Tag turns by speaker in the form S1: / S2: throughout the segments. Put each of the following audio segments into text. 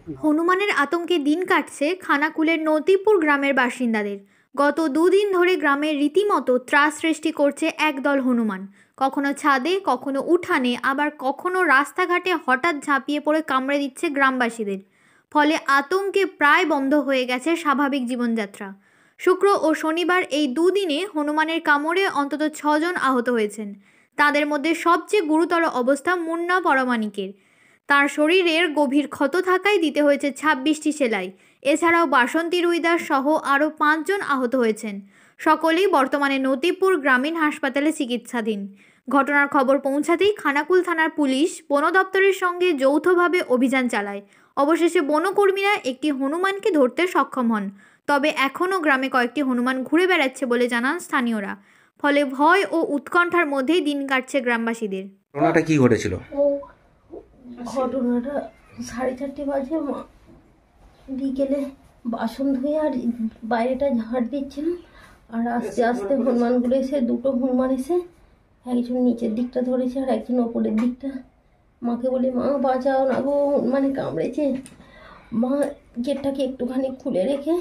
S1: হনুমানের আতঙ্কে দিন কাটছে খানাকুলের নতিপুর গ্রামের বাসিন্দাদের। গত দুদিন ধরে গ্রামের রীতিমতো ত্রাস সৃষ্টি করছে একদল হনুমান। কখনো ছাদে, কখনো উঠানে, আবার কখনো রাস্তাঘাটে হঠাৎ ঝাঁপিয়ে পড়ে কামড়ে দিচ্ছে গ্রামবাসীদের। ফলে আতঙ্কে প্রায় বন্ধ হয়ে গেছে স্বাভাবিক জীবনযাত্রা। শুক্র ও শনিবার এই দুদিনে হনুমানের কামড়ে অন্তত 6 জন আহত হয়েছেন। তাদের মধ্যে সবচেয়ে গুরুতর অবস্থা মুন্না পরমাণিকের। তার শরীরের গভীর ক্ষত থাকায় দিতে হয়েছে 26টি সেলাই। এছাড়াও বাসন্তী রুইদাস সহ আরও 5 জন আহত হয়েছেন। সকলেই বর্তমানে নতিপুর গ্রামীণ হাসপাতালে চিকিৎসাধীন। ঘটনার খবর পৌঁছাতেই খানাকুল থানার পুলিশ বন দপ্তরের সঙ্গে যৌথভাবে অভিযান চালায়। অবশেষে বনকর্মীরা একটি হনুমানকে ধরতে সক্ষম হন। তবে এখনও গ্রামে কয়েকটি হনুমান ঘুরে বেড়াচ্ছে বলে জানান স্থানীয়রা। ফলে ভয় ও উৎকণ্ঠার মধ্যেই দিন কাটছে গ্রামবাসীদের।
S2: ঘটনাটা কি ঘটেছিল?
S3: ঘটনাটা 4:30 বাজে, বিকেলে বাসন ধুয়ে আর বাইরেটা ঝাড় দিচ্ছিল, আর আস্তে আস্তে হনুমানগুলো এসে, দুটো হনুমান এসে একজন নিচের দিকটা ধরেছে আর একজন ওপরের দিকটা। মাকে বলি, মা বাঁচাও না গো, হনুমানে কামড়েছে। মা গেটটাকে একটুখানি খুলে রেখে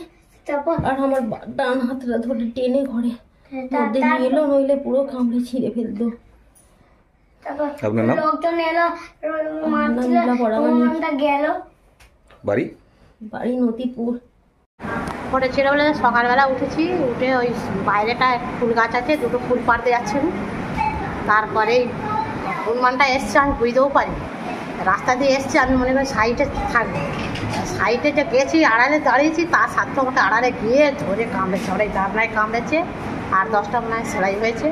S3: আর আমার ডান হাতটা ধরে টেনে ঘরে মধ্যে নিয়ে এলো, নইলে পুরো কামড়ে ছিঁড়ে ফেলতো।
S2: লোকজন এলো,
S3: বাড়ি নতিপুর।
S4: পড়েছিল বলে সকালবেলা উঠেছি, উঠে ওই বাইরেটা ফুল গাছ আছে, দুটো ফুল পাড়তে যাচ্ছিল। তারপরে হনুমানটা এসছে, আমি বুঝতেও পারি রাস্তা দিয়ে এসছে। আমি মনে করি সাইডে থাকবো, সাইডে যে গেছি, আড়ালে দাঁড়িয়েছি, তার সাথে আমাকে আড়ালে গিয়ে ধরে কামড়েছে। ওরাই দাঁড়ায় কামড়েছে, আর 10টা মনে হয় সেলাই হয়েছে।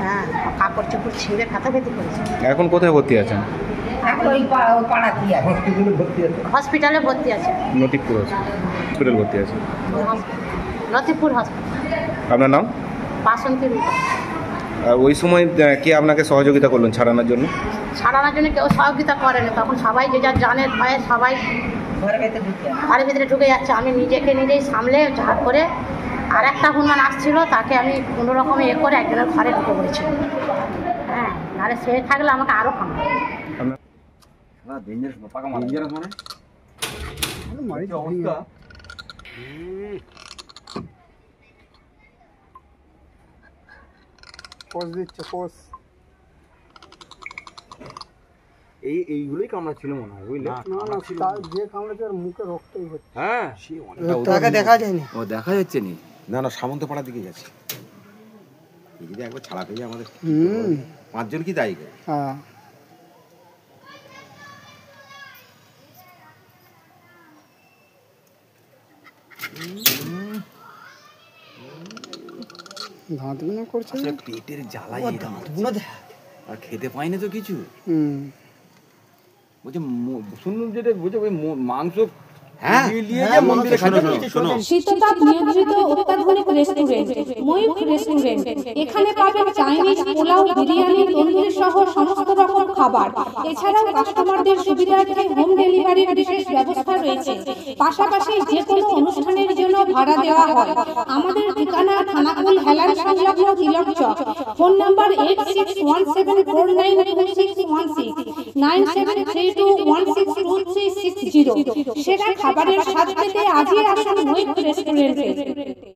S4: হ্যাঁ, কাপড় চোপড় ছিঁড়ে ব্যথাভেতি করেছে।
S2: এখন কোথায় ভর্তি আছেন?
S4: হসপিটালে ভর্তি আছে।
S2: নতিপুর হসপিটাল ভর্তি আছে।
S4: নতিপুর হসপিটাল।
S2: আপনার নাম?
S4: বাসন্তী রুইদাস।
S2: ওই সময় কে আপনাকে সহযোগিতা করলেন ছাড়ানোর জন্য?
S4: ছাড়ানোর জন্য কেউ সহযোগিতা করেনি, তখন সবাই যে যার জানের ভয়ে সবাই ঘরের ভিতরে ঢুকে যাচ্ছে। আমি নিজেই সামলে ঝাড় করে, আর একটা হনুমান আসছিল, তাকে আমি কোনো রকমে করে একজনের ঘরে ঢুকে পড়েছি। হ্যাঁ, নাহলে সে থাকলে আমাকে আরও কামড়ে।
S5: এইগুলোই কামড়া ছিল মনে হয়, বুঝলে?
S6: যে কামড়েছে ওর মুখে রক্তই হচ্ছে।
S5: হ্যাঁ,
S6: তাকে দেখা যায়নি।
S5: ও দেখা যাচ্ছে নি। না, সামন্তপাড়ার দিকে গেছে। এই যদি একবার ছাড়া পেয়ে আমাদের 5 জন কি দায়ী করে?
S6: হ্যাঁ, দাঁতগুলো করছে,
S5: পেটের জ্বালায় দাঁতগুলো দেখা, আর খেতে পাইনি তো কিছু। বলছে শুনুন, যেটা বলছে ওই মাংস
S7: শীততাপ নিয়ন্ত্রিত অত্যাধুনিক রেস্টুরেন্ট ময়ূখ রেস্টুরেন্ট। এখানে পাবেন চাইনিজ, পোলাও, বিরিয়ানি, তন্দুরি সহ সমস্ত রকম খাবার। এছাড়াও কাস্টমারদের সুবিধার্থে হোম ডেলিভারির বিশেষ ব্যবস্থা রয়েছে। পাশাপাশি যে কোনো অনুষ্ঠানের জন্য ভাড়া দেওয়া হয়। আমাদের ঠিকানা খানাকুল হেলান সংলগ্ন তিলক চক। Phone number 8617492616 9732162360। সেরা খাবারের স্বাদ পেতে আজই আসুন ময়ূখ রেস্টুরেন্টে।